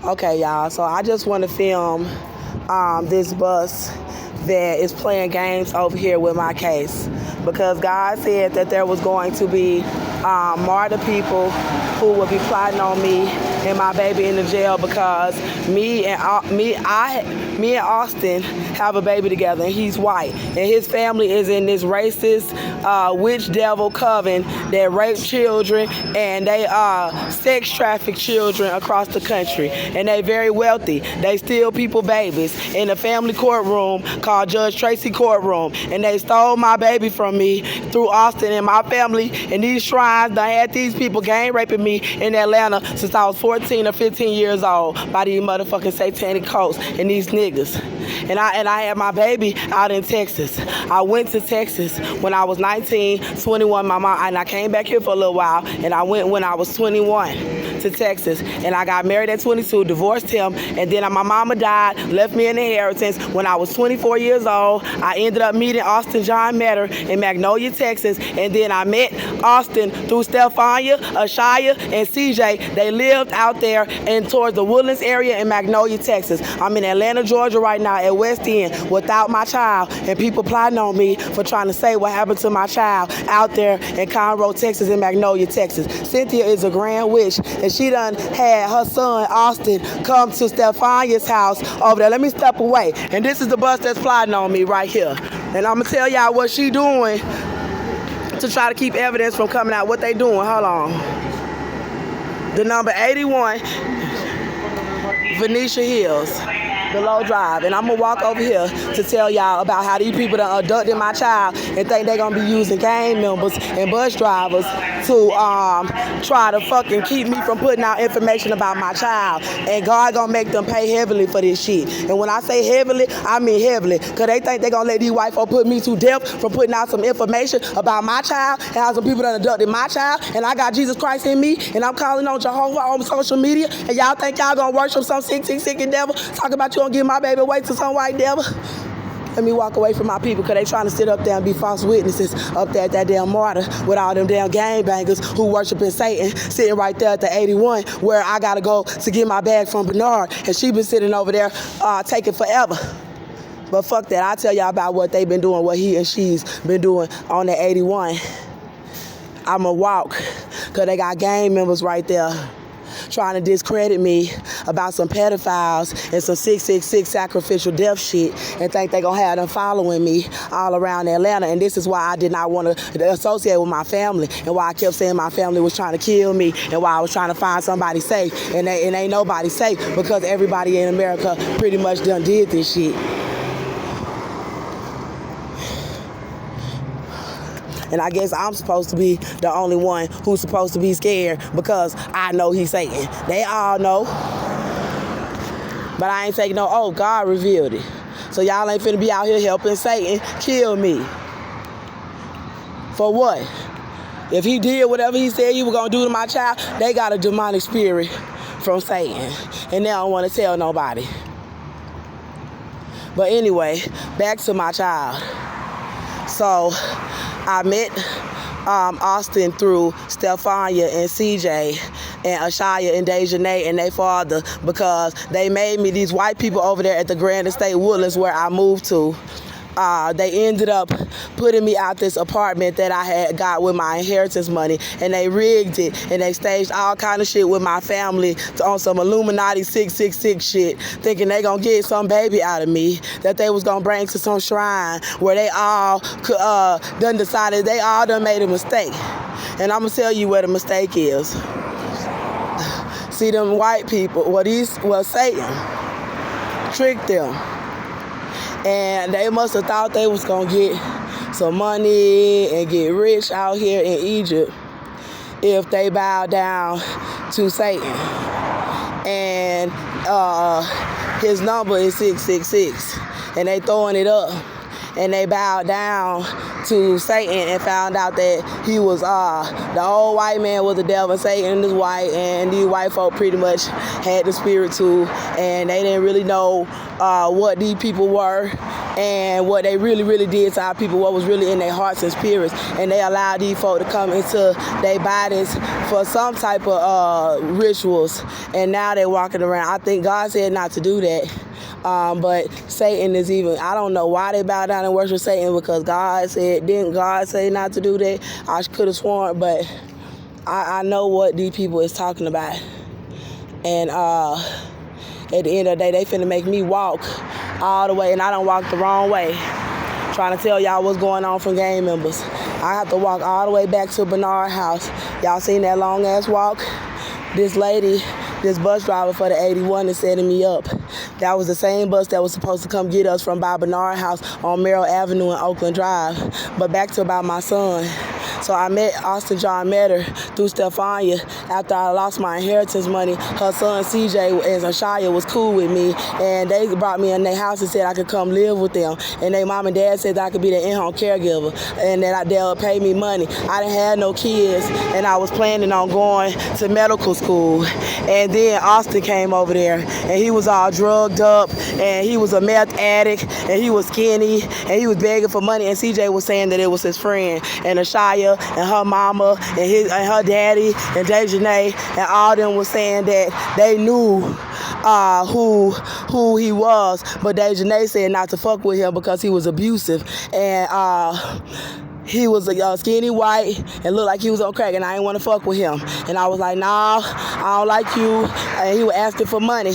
Okay, y'all, so I just want to film this bus that is playing games over here with my case, because God said that there was going to be martyr people who would be plotting on me and my baby in the jail, because me and Austin have a baby together, and he's white, and his family is in this racist witch devil coven that rape children, and they sex traffic children across the country, and they very wealthy. They steal people babies in a family courtroom called Judge Tracy courtroom, and they stole my baby from me through Austin and my family, and these shrines. I had these people gang raping me in Atlanta since I was 14 or 15 years old by these motherfucking satanic cults and these niggas. And I had my baby out in Texas. I went to Texas when I was 19, 21. My mom, and I came back here for a little while, and I went when I was 21 to Texas, and I got married at 22, divorced him, and then my mama died, left me an inheritance. When I was 24 years old, I ended up meeting Austin John Metter in Magnolia, Texas, and then I met Austin through Stephania, Ashaya, and CJ. They lived out there and towards the Woodlands area in Magnolia, Texas. I'm in Atlanta, Georgia right now at West End without my child, and people plotting on me for trying to say what happened to my child out there in Conroe, Texas, and Magnolia, Texas. Cynthia is a grand witch, and she done had her son Austin come to Stephania's house over there. Let me step away, and this is the bus that's plotting on me right here, and I'm gonna tell y'all what she doing to try to keep evidence from coming out. What they doing? Hold on. The number 81 Venetia Hills, Below Drive, and I'm gonna walk over here to tell y'all about how these people done abducted my child and think they gonna be using gang members and bus drivers to try to fucking keep me from putting out information about my child, and God gonna make them pay heavily for this shit. And when I say heavily, I mean heavily, because they think they gonna let these white folk put me to death from putting out some information about my child and how some people done abducted my child, and I got Jesus Christ in me, and I'm calling on Jehovah on social media, and y'all think y'all gonna worship some sick devil, talk about you gonna give my baby away to some white devil? Let me walk away from my people, because they trying to sit up there and be false witnesses up there at that damn martyr with all them damn gangbangers who worshiping Satan, sitting right there at the 81 where I gotta go to get my bag from Bernard, and she been sitting over there taking forever. But fuck that, I'll tell y'all about what they been doing, what he and she's been doing on the 81. I'ma walk, because they got gang members right there trying to discredit me about some pedophiles and some 666 sacrificial death shit, and think they gonna have them following me all around Atlanta. And this is why I did not want to associate with my family, and why I kept saying my family was trying to kill me, and why I was trying to find somebody safe, and ain't nobody safe, because everybody in America pretty much done did this shit. And I guess I'm supposed to be the only one who's supposed to be scared, because I know he's Satan. They all know. But I ain't taking no, oh, God revealed it. So y'all ain't finna be out here helping Satan kill me. For what? If he did whatever he said he was gonna do to my child, they got a demonic spirit from Satan, and they don't wanna tell nobody. But anyway, back to my child. So I met Austin through Stephania and CJ and Ashaya and Dejanay and their father, because they made me, these white people over there at the Grand Estate Woodlands where I moved to, they ended up putting me out this apartment that I had got with my inheritance money, and they rigged it, and they staged all kind of shit with my family on some Illuminati 666 shit, thinking they gonna get some baby out of me that they was gonna bring to some shrine where they all done decided they all done made a mistake. And I'm gonna tell you where the mistake is. See, them white people, Satan tricked them. And they must have thought they was gonna get some money and get rich out here in Egypt if they bowed down to Satan. And his number is 666, and they throwing it up. and they bowed down to Satan and found out that he was the old white man was the devil, and Satan is white, and these white folk pretty much had the spirit too, and they didn't really know what these people were and what they really did to our people, what was really in their hearts and spirits, and they allowed these folk to come into their bodies for some type of rituals, and now they're walking around. I think God said not to do that. But Satan is even, I don't know why they bow down and worship Satan, because God said, didn't God say not to do that? I could have sworn, but I know what these people is talking about. And at the end of the day, they finna make me walk all the way, and I done walked the wrong way, trying to tell y'all what's going on from gang members. I have to walk all the way back to Bernard House. Y'all seen that long ass walk? This lady, this bus driver for the 81 is setting me up. That was the same bus that was supposed to come get us from by Bernard House on Merrill Avenue and Oakland Drive. But back to about my son. So I met Austin John Metter through Stephania after I lost my inheritance money. Her son CJ and Ashaya was cool with me, and they brought me in their house and said I could come live with them. And their mom and dad said that I could be their in-home caregiver and that they'll pay me money. I didn't have no kids, and I was planning on going to medical school. And then Austin came over there, and he was all drugged up, and he was a meth addict, and he was skinny, and he was begging for money. And CJ was saying that it was his friend, and Ashaya and her mama and her daddy and Dejanay and all them was saying that they knew who he was, but Dejanay said not to fuck with him because he was abusive, and he was a skinny white and looked like he was on crack, and I didn't want to fuck with him. And I was like, nah, I don't like you. And he was asking for money,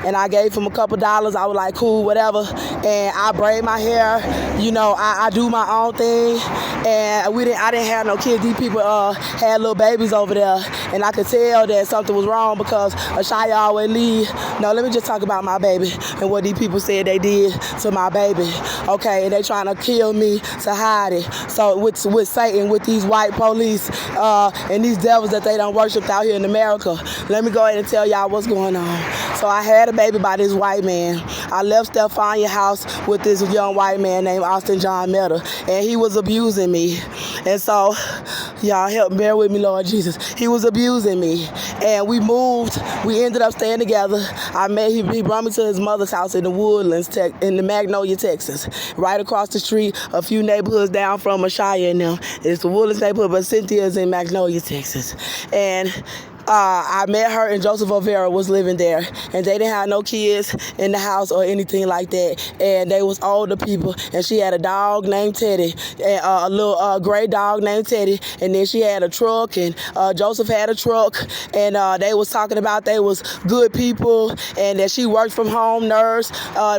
and I gave him a couple dollars. I was like, cool, whatever. And I braid my hair, you know, I do my own thing. And I didn't have no kids. These people had little babies over there, and I could tell that something was wrong because Ashaya always leave. No, let me just talk about my baby and what these people said they did to my baby. Okay, and they trying to kill me to hide it. So with Satan, with these white police and these devils that they done worshiped out here in America. Let me go ahead and tell y'all what's going on. So I had a baby by this white man. I left Stephania house with this young white man named Austin John Metter, and he was abusing me. And so, y'all help bear with me, Lord Jesus. He was abusing me, and we moved. We ended up staying together. He brought me to his mother's house in the Woodlands, in the Magnolia, Texas, right across the street, a few neighborhoods down from Ashaya and them. It's the Woodlands neighborhood, but Cynthia is in Magnolia, Texas. And I met her, and Joseph O'Vera was living there, and they didn't have no kids in the house or anything like that, and they was older people, and she had a dog named Teddy, and a little gray dog named Teddy, and then she had a truck, and Joseph had a truck, and they was talking about they was good people, and that she worked from home nurse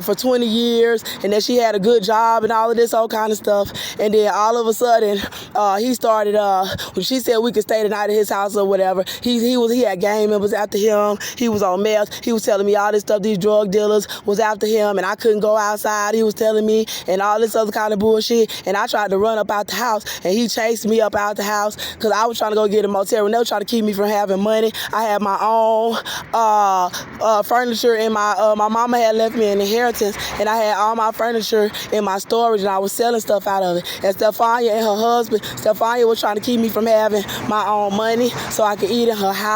for 20 years, and that she had a good job and all of this old kind of stuff. And then all of a sudden he started when she said we could stay the night at his house or whatever, he had gang members after him. He was on meth. He was telling me all this stuff. These drug dealers was after him, and I couldn't go outside. He was telling me, and all this other kind of bullshit. And I tried to run up out the house, and he chased me up out the house because I was trying to go get a motel, and they were trying to keep me from having money. I had my own furniture in my mama had left me an inheritance, and I had all my furniture in my storage, and I was selling stuff out of it. And Stephania and her husband, Stephania was trying to keep me from having my own money so I could eat in her house,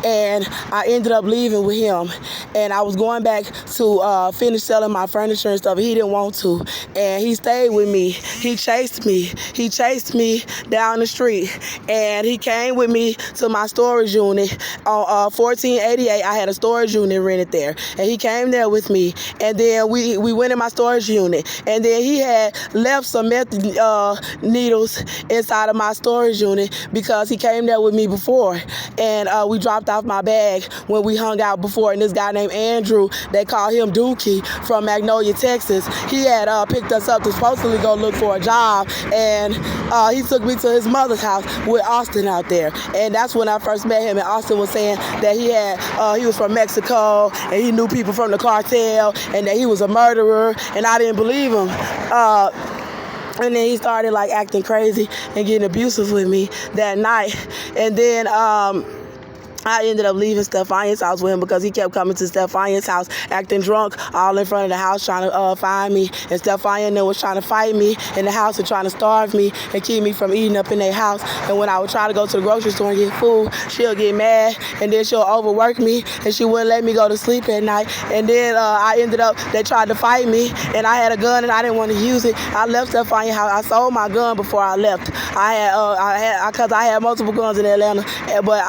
and I ended up leaving with him. And I was going back to finish selling my furniture and stuff. He didn't want to, and he stayed with me. He chased me down the street, and he came with me to my storage unit on 1488. I had a storage unit rented there, and he came there with me, and then we went in my storage unit, and then he had left some meth needles inside of my storage unit because he came there with me before, and we dropped off my bag when we hung out before, and this guy named Andrew, they call him Dookie, from Magnolia, Texas, he had picked us up to supposedly go look for a job, and he took me to his mother's house with Austin out there, and that's when I first met him. And Austin was saying that he was from Mexico, and he knew people from the cartel, and that he was a murderer, and I didn't believe him. And then he started like acting crazy and getting abusive with me that night. And then I ended up leaving Stephanie's house with him because he kept coming to Stephanie's house acting drunk all in front of the house trying to find me. And Stephania and them was trying to fight me in the house and trying to starve me and keep me from eating up in their house. And when I would try to go to the grocery store and get food, she'll get mad and then she'll overwork me and she wouldn't let me go to sleep at night. And then they tried to fight me and I had a gun and I didn't want to use it. I left Stephanie's house. I sold my gun before I left. Because I had multiple guns in Atlanta, but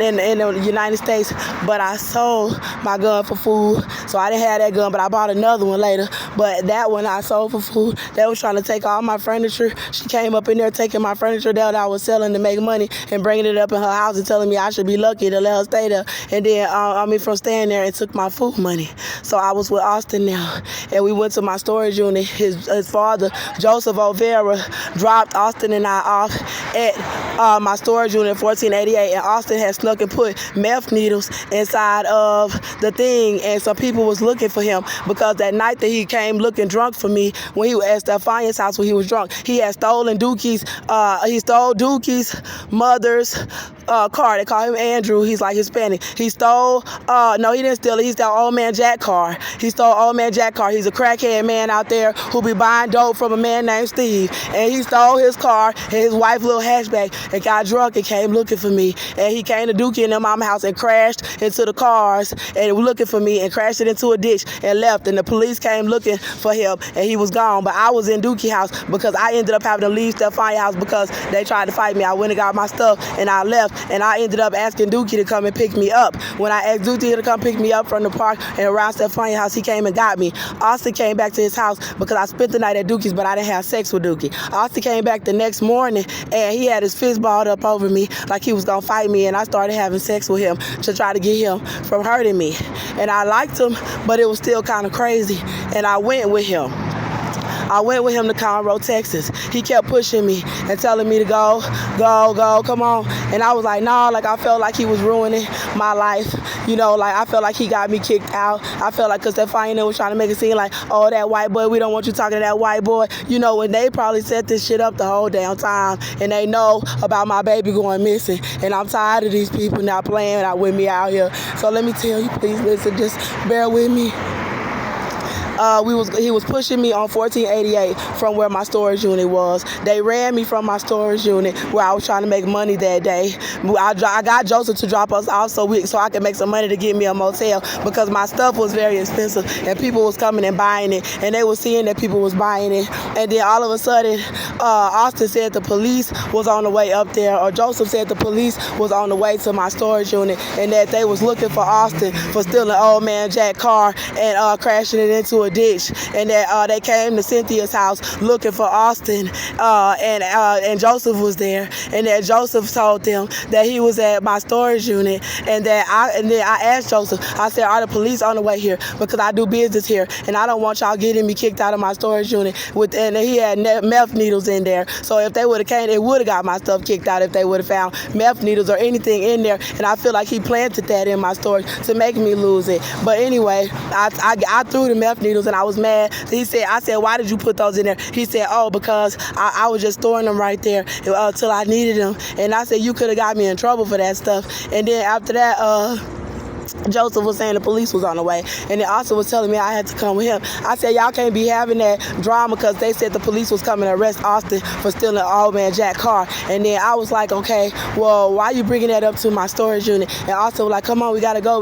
in the United States, but I sold my gun for food, so I didn't have that gun, but I bought another one later, but that one I sold for food. They was trying to take all my furniture. She came up in there taking my furniture that I was selling to make money and bringing it up in her house and telling me I should be lucky to let her stay there, and then from staying there and took my food money. So I was with Austin now, and we went to my storage unit. His father, Joseph O'Vera, dropped Austin and I off at my storage unit 1488, and Austin had snuck and put meth needles inside of the thing, and some people was looking for him because that night that he came looking drunk for me when he was at Stephania's house when he was drunk, he had stolen Dookie's mother's car. They call him Andrew. He's like Hispanic. He stole, no, he didn't steal it. He stole Old Man Jack car. He stole Old Man Jack car. He's a crackhead man out there who be buying dope from a man named Steve. And he stole his car and his wife's little hatchback and got drunk and came looking for me. And he came to Dookie and their mama house and crashed into the cars and looking for me and crashed it into a ditch and left. And the police came looking for him and he was gone. But I was in Dookie house because I ended up having to leave Stephania house because they tried to fight me. I went and got my stuff and I left. And I ended up asking Dookie to come and pick me up. When I asked Dookie to come pick me up from the park and around Stephania's house, he came and got me. Austin came back to his house because I spent the night at Dookie's, but I didn't have sex with Dookie. Austin came back the next morning and he had his fist balled up over me like he was gonna fight me, and I started having sex with him to try to get him from hurting me. And I liked him, but it was still kind of crazy, and I went with him. I went with him to Conroe, Texas. He kept pushing me and telling me to go, come on. And I was like, nah, like I felt like he was ruining my life. You know, like I felt like he got me kicked out. I felt like because Stephania was trying to make it seem like, oh, that white boy, we don't want you talking to that white boy. You know, when they probably set this shit up the whole damn time and they know about my baby going missing. And I'm tired of these people not playing out with me out here. So let me tell you, please listen, just bear with me. He was pushing me on 1488 from where my storage unit was. They ran me from my storage unit where I was trying to make money that day. I got Joseph to drop us off so I could make some money to get me a motel because my stuff was very expensive and people was coming and buying it, and they were seeing that people was buying it. And then all of a sudden, Austin said the police was on the way up there, or Joseph said the police was on the way to my storage unit and that they was looking for Austin for stealing Old Man Jack car and crashing it into a ditch, and that they came to Cynthia's house looking for Austin, and Joseph was there, and that Joseph told them that he was at my storage unit, and then I asked Joseph, I said, are the police on the way here? Because I do business here, and I don't want y'all getting me kicked out of my storage unit. And he had meth needles in there, so if they would have came, they would have got my stuff kicked out if they would have found meth needles or anything in there, and I feel like he planted that in my storage to make me lose it. But anyway, I threw the meth needles and I was mad. I said, why did you put those in there? He said, oh, because I was just storing them right there till I needed them. And I said, you could have got me in trouble for that stuff. And then after that, Joseph was saying the police was on the way, and then Austin was telling me I had to come with him. I said, y'all can't be having that drama because they said the police was coming to arrest Austin for stealing Old Man Jack car. And then I was like, okay, well, why are you bringing that up to my storage unit? And Austin was like, come on, we gotta go.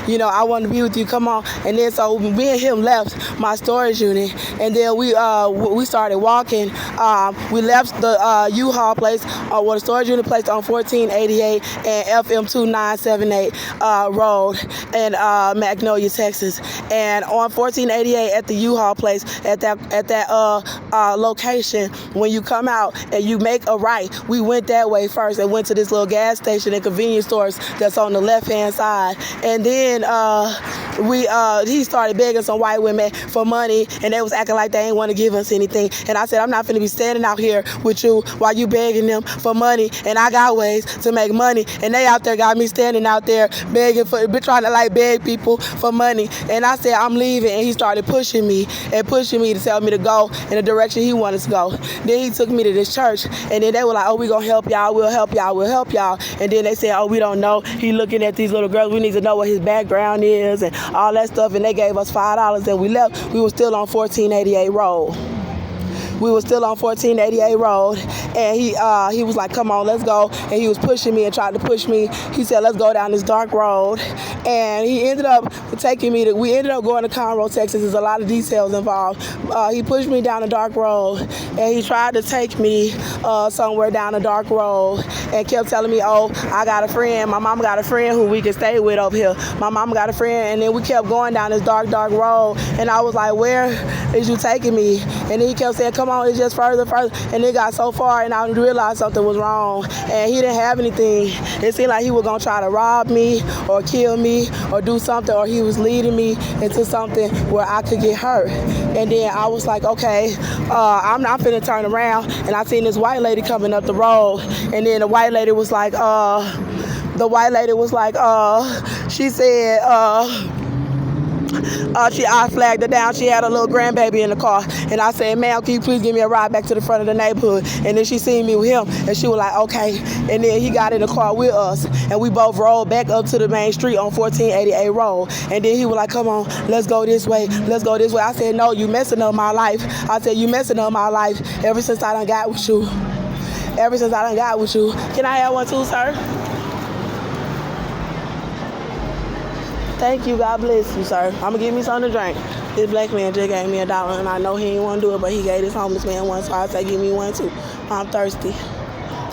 You know, I want to be with you, come on. And then so me and him left my storage unit, and then we started walking. We left the U-Haul place, the storage unit place on 1488 and FM 2978. Road in Magnolia, Texas, and on 1488 at the U-Haul place at that location, when you come out and you make a right, we went that way first and went to this little gas station and convenience stores that's on the left hand side, and then he started begging some white women for money, and they was acting like they ain't want to give us anything. And I said, I'm not finna be standing out here with you while you begging them for money, and I got ways to make money, and they out there got me standing out there begging trying to like beg people for money. And I said, I'm leaving, and he started pushing me to tell me to go in the direction he wanted to go. Then he took me to this church, and then they were like, oh, we gonna help y'all, we'll help y'all. And then they said, oh, we don't know. He looking at these little girls, we need to know what his background is and all that stuff. And they gave us $5 and we left. We were still on 1488 Road. And he was like, come on, let's go. And he was pushing me and tried to push me. He said, let's go down this dark road. And he ended up taking me we ended up going to Conroe, Texas. There's a lot of details involved. He pushed me down the dark road, and he tried to take me somewhere down the dark road and kept telling me, oh, I got a friend. My mama got a friend who we can stay with up here. My mama got a friend. And then we kept going down this dark road. And I was like, where is you taking me? And then he kept saying, come on, it's just further. And it got so far, and I realized something was wrong. And he didn't have anything. It seemed like he was going to try to rob me or kill me or do something, or he was leading me into something where I could get hurt. And then I was like, okay, I'm not finna turn around. And I seen this white lady coming up the road. And then the white lady was like, she said, I flagged her down. She had a little grandbaby in the car. And I said, ma'am, can you please give me a ride back to the front of the neighborhood? And then she seen me with him, and she was like, okay. And then he got in the car with us, and we both rolled back up to the main street on 1488 Road. And then he was like, come on, let's go this way. I said, no, you messing up my life. Ever since I done got with you. Can I have one too, sir? Thank you. God bless you, sir. I'm going to give me something to drink. This black man just gave me $1, and I know he didn't want to do it, but he gave this homeless man one, so I say, give me one too. I'm thirsty.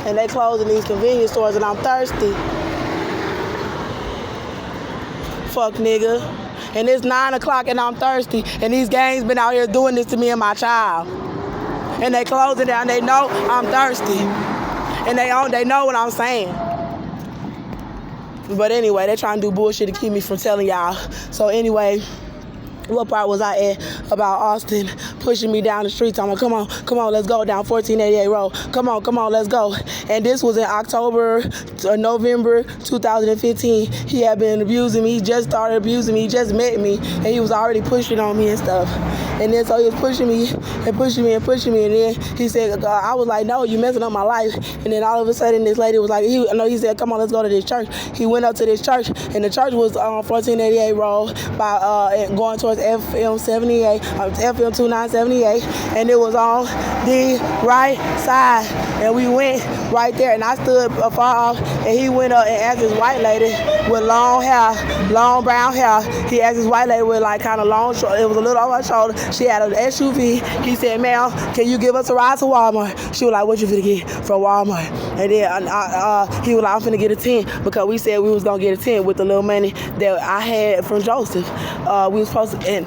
And they closing these convenience stores, and I'm thirsty. Fuck, nigga. And it's 9 o'clock, and I'm thirsty. And these gangs been out here doing this to me and my child. And they closing down. They know I'm thirsty. And they know what I'm saying. But anyway, they trying to do bullshit to keep me from telling y'all. So anyway, what part was I at about Austin pushing me down the street? I'm like, come on, let's go down 1488 Road. Come on, let's go. And this was in November 2015. He had been abusing me. He just started abusing me. He just met me, and he was already pushing on me and stuff. And then so he was pushing me. And then he said, I was like, no, you messing up my life. And then all of a sudden, this lady was like, he said, come on, let's go to this church. He went up to this church, and the church was on 1488 Road by going towards FM 78, FM 2978, and it was on the right side. And we went right there, and I stood afar off, and he went up and asked this white lady with long brown hair. He asked this white lady with like kind of long, it was a little over her shoulder. She had an SUV. He said, ma'am, can you give us a ride to Walmart? She was like, what you finna get from Walmart? And then he was like, I'm finna get a 10, because we said we was gonna get a 10 with the little money that I had from Joseph. We was supposed to, and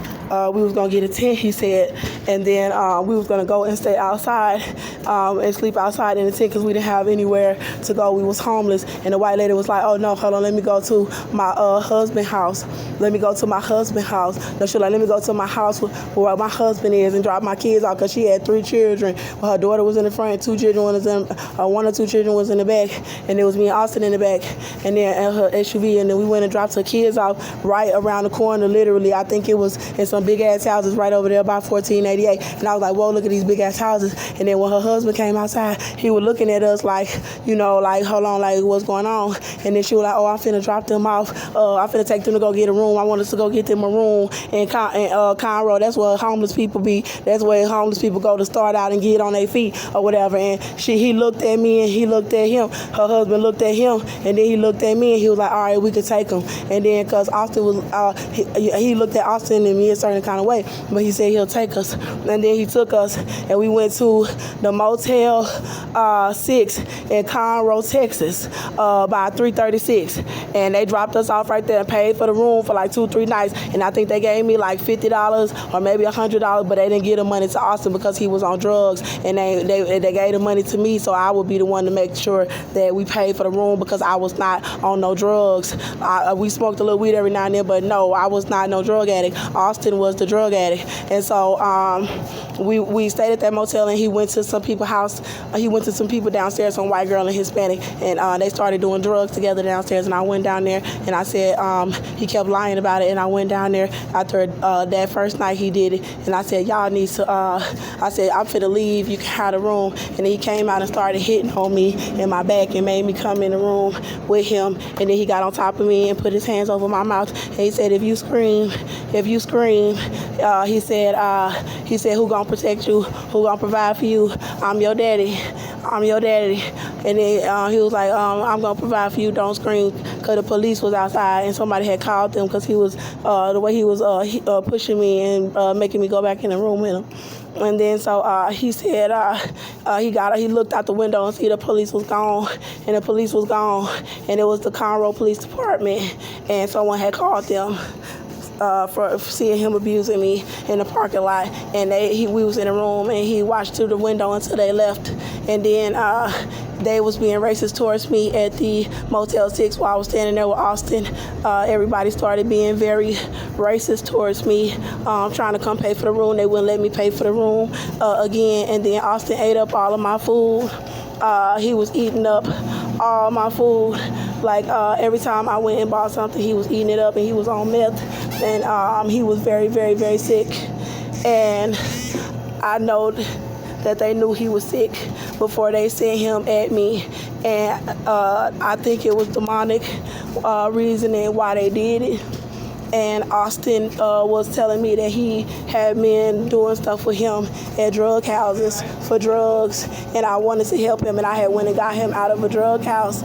we was gonna get a 10, he said, and then we was gonna go and stay outside and sleep outside in the tent because we didn't have anywhere to go. We was homeless. And the white lady was like, oh no, hold on, let me go to my husband's house. No, she was like, let me go to my house where my husband is and drop my kids off, because she had 3 children. Well, her daughter was in the front, 2 children was in, 1 or 2 children was in the back, and it was me and Austin in the back, and then her SUV. And then we went and dropped her kids off right around the corner, literally. I think it was in some big ass houses right over there by 1488. And I was like, whoa, look at these big ass houses. And then when her husband came outside, he was looking at us like, like, hold on, like, what's going on? And then she was like, oh, I'm finna drop them off. I'm finna take them to go get a room. I want us to go get them a room in Conroe. That's where homeless people be. That's where homeless people go to start out and get on their feet or whatever. And he looked at me and he looked at him. Her husband looked at him, and then he looked at me, and he was like, all right, we can take him. And then because Austin was, he looked at Austin sending me a certain kind of way, but he said he'll take us. And then he took us, and we went to the Motel 6 in Conroe, Texas, by 336, and they dropped us off right there and paid for the room for like 2-3 nights, and I think they gave me like $50 or maybe $100, but they didn't give the money to Austin because he was on drugs, and they gave the money to me, so I would be the one to make sure that we paid for the room because I was not on no drugs. We smoked a little weed every now and then, but no, I was not no drug addict. Austin was the drug addict, and so we stayed at that motel, and he went to some people's house. He went to some people downstairs, some white girl and Hispanic, and they started doing drugs together downstairs, and I went down there, and I said, he kept lying about it, and I went down there after that first night he did it, and I said, y'all need to, I said, I'm finna leave, you can have the room, and then he came out and started hitting on me in my back and made me come in the room with him, and then he got on top of me and put his hands over my mouth, and he said, if you scream, he said, who gonna protect you, who gonna provide for you? I'm your daddy. And then he was like, I'm gonna provide for you, don't scream, because the police was outside and somebody had called them because he was, the way he was pushing me and making me go back in the room with him. And then so he said he looked out the window and see the police was gone, and the police was gone, and it was the Conroe Police Department, and someone had called them for seeing him abusing me in the parking lot, and we was in the room, and he watched through the window until they left, and then they was being racist towards me at the Motel 6 while I was standing there with Austin. Everybody started being very racist towards me, trying to come pay for the room. They wouldn't let me pay for the room again, and then Austin ate up all of my food. He was eating up all my food. Like every time I went and bought something, he was eating it up, and he was on meth, and he was very, very, very sick. And I know that they knew he was sick before they sent him at me, and I think it was demonic reasoning why they did it. And Austin was telling me that he had men doing stuff with him at drug houses for drugs, and I wanted to help him, and I had went and got him out of a drug house.